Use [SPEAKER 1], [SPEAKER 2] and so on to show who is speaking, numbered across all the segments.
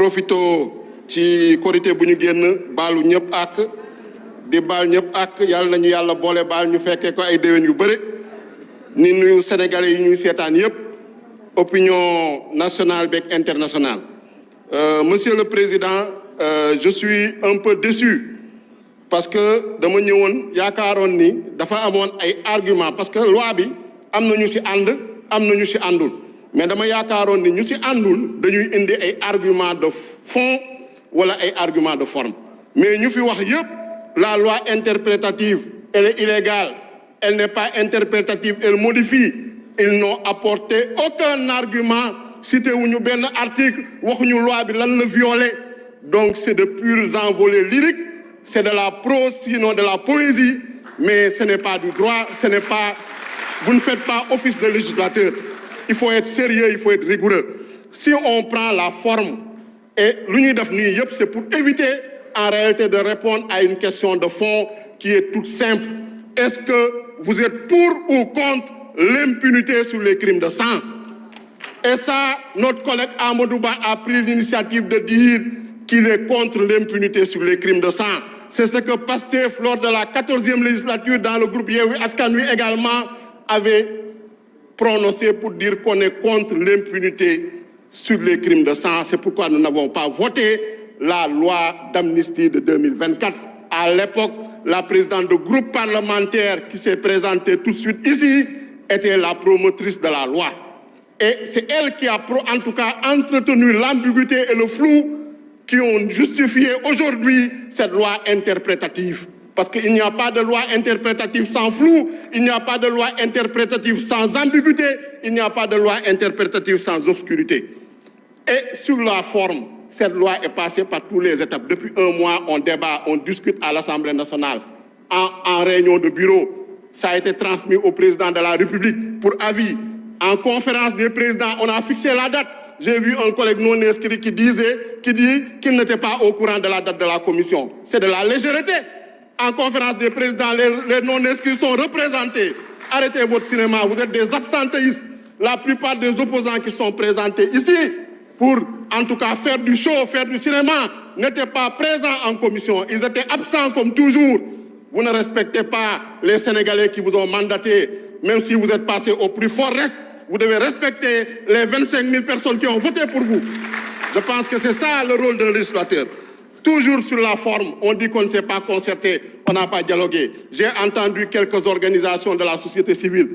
[SPEAKER 1] profito ci korité bu ñu génn baalu ñëpp ak di baal ñëpp ak yàlla nañu yàlla boole baal ñu fekkee ko ay déwén yu bëri ni nuyu sénégalais yi ñuy seetaan yëpp opinion nationale beeg internationale. Monsieur le Président, je suis un peu déçu parce que dama ñëwoon yaakaaroon ni dafa amoon ay argument parce que loi bi am na ñu ci ànd am na ñu ci àndul mais dama yaakaaroon ni ñu ci àndul dañuy indi ay argument de fond wala ay argument de forme mais ñu fi wax yëpp la loi interprétative elle est illégale, elle n'est pas interprétative, elle modifie. Ils n'ont apporté aucun argument, cité wuñu benn article waxuñu loi bi lan la violer. Donc c'est de purs envolées lyriques, c'est de la prose sinon de la poésie, mais ce n'est pas du droit, ce n'est pas, vous ne faites pas office de législateur. Il faut être sérieux, il faut être rigoureux. Si on prend la forme et l'union d'avenir, c'est pour éviter en réalité de répondre à une question de fond qui est toute simple. Est-ce que vous êtes pour ou contre l'impunité sur les crimes de sang? Et ça, notre collègue Amadou Ba a pris l'initiative de dire qu'il est contre l'impunité sur les crimes de sang. C'est ce que Pastef, lors de la 14e législature, dans le groupe Yewwi Askan Wi également, avait prononcé pour dire qu'on est contre l'impunité sur les crimes de sang. C'est pourquoi nous n'avons pas voté la loi d'amnistie de 2024. À l'époque, la présidente du groupe parlementaire qui s'est présentée tout de suite ici était la promotrice de la loi. Et c'est elle qui a en tout cas entretenu l'ambiguïté et le flou qui ont justifié aujourd'hui cette loi interprétative. Parce qu'il n'y a pas de loi interprétative sans flou, il n'y a pas de loi interprétative sans ambiguïté, il n'y a pas de loi interprétative sans obscurité. Et sur la forme, cette loi est passée par toutes les étapes. Depuis un mois, on débat, on discute à l'Assemblée nationale, en réunion de bureau. Ça a été transmis au président de la République pour avis. En conférence des présidents, on a fixé la date. J'ai vu un collègue non inscrit qui dit qu'il n'était pas au courant de la date de la commission. C'est de la légèreté. En conférence des présidents, les non inscrits sont représentés. Arrêtez votre cinéma, vous êtes des absentéistes. La plupart des opposants qui sont présentés ici, pour en tout cas faire du show, faire du cinéma, n'étaient pas présents en commission. Ils étaient absents comme toujours. Vous ne respectez pas les Sénégalais qui vous ont mandaté, même si vous êtes passé au plus fort reste. Vous devez respecter les 25 000 personnes qui ont voté pour vous. Je pense que c'est ça le rôle d'un législateur. Toujours sur la forme, on dit qu'on ne s'est pas concerté, on n'a pas dialogué. J'ai entendu quelques organisations de la société civile.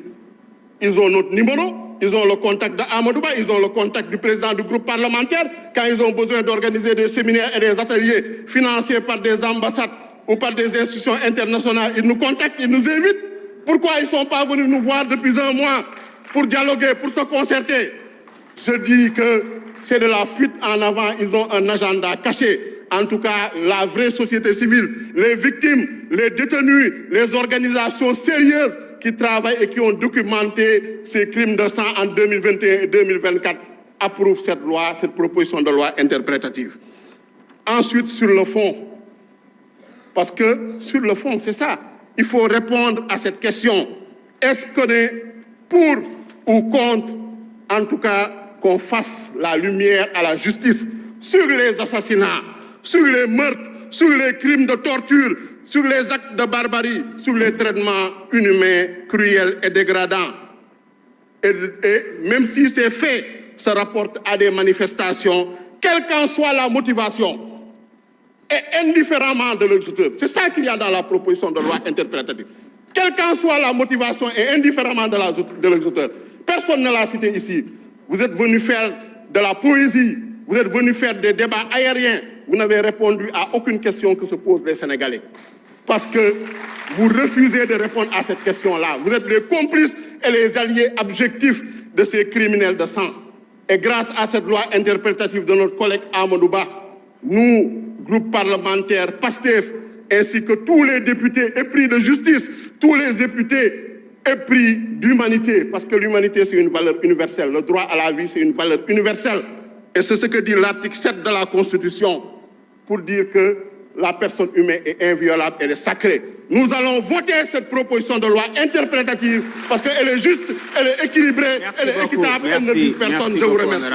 [SPEAKER 1] Ils ont notre numéro, ils ont le contact d'Amadou Ba, ils ont le contact du président du groupe parlementaire. Quand ils ont besoin d'organiser des séminaires et des ateliers financés par des ambassades ou par des institutions internationales, ils nous contactent, ils nous invitent. Pourquoi ils ne sont pas venus nous voir depuis un mois pour dialoguer, pour se concerter? Je dis que c'est de la fuite en avant, ils ont un agenda caché. En tout cas, la vraie société civile, les victimes, les détenus, les organisations sérieuses qui travaillent et qui ont documenté ces crimes de sang en 2021 et 2024 approuvent cette loi, cette proposition de loi interprétative. Ensuite, sur le fond, parce que sur le fond, c'est ça, il faut répondre à cette question. Est-ce qu'on est pour ou contre, en tout cas, qu'on fasse la lumière à la justice sur les assassinats, sur les meurtres, sur les crimes de torture, sur les actes de barbarie, sur les traitements inhumains, cruels et dégradants. Et même si ces faits se rapportent à des manifestations, quelle qu'en soit la motivation, et indifféremment de l'exécuteur. C'est ça qu'il y a dans la proposition de loi interprétative. Quelle qu'en soit la motivation et indifféremment de l'exécuteur. Personne ne l'a cité ici. Vous êtes venu faire de la poésie, vous êtes venu faire des débats aériens. Vous n'avez répondu à aucune question que se posent les Sénégalais. Parce que vous refusez de répondre à cette question-là. Vous êtes les complices et les alliés objectifs de ces criminels de sang. Et grâce à cette loi interprétative de notre collègue Amadou Ba, nous, groupe parlementaire PASTEF, ainsi que tous les députés épris de justice, tous les députés épris d'humanité, parce que l'humanité c'est une valeur universelle, le droit à la vie c'est une valeur universelle. Et c'est ce que dit l'article 7 de la Constitution, pour dire que la personne humaine est inviolable, elle est sacrée. Nous allons voter cette proposition de loi interprétative parce qu'elle est juste, elle est équilibrée, elle est équitable, elle ne vise personne. Je vous remercie.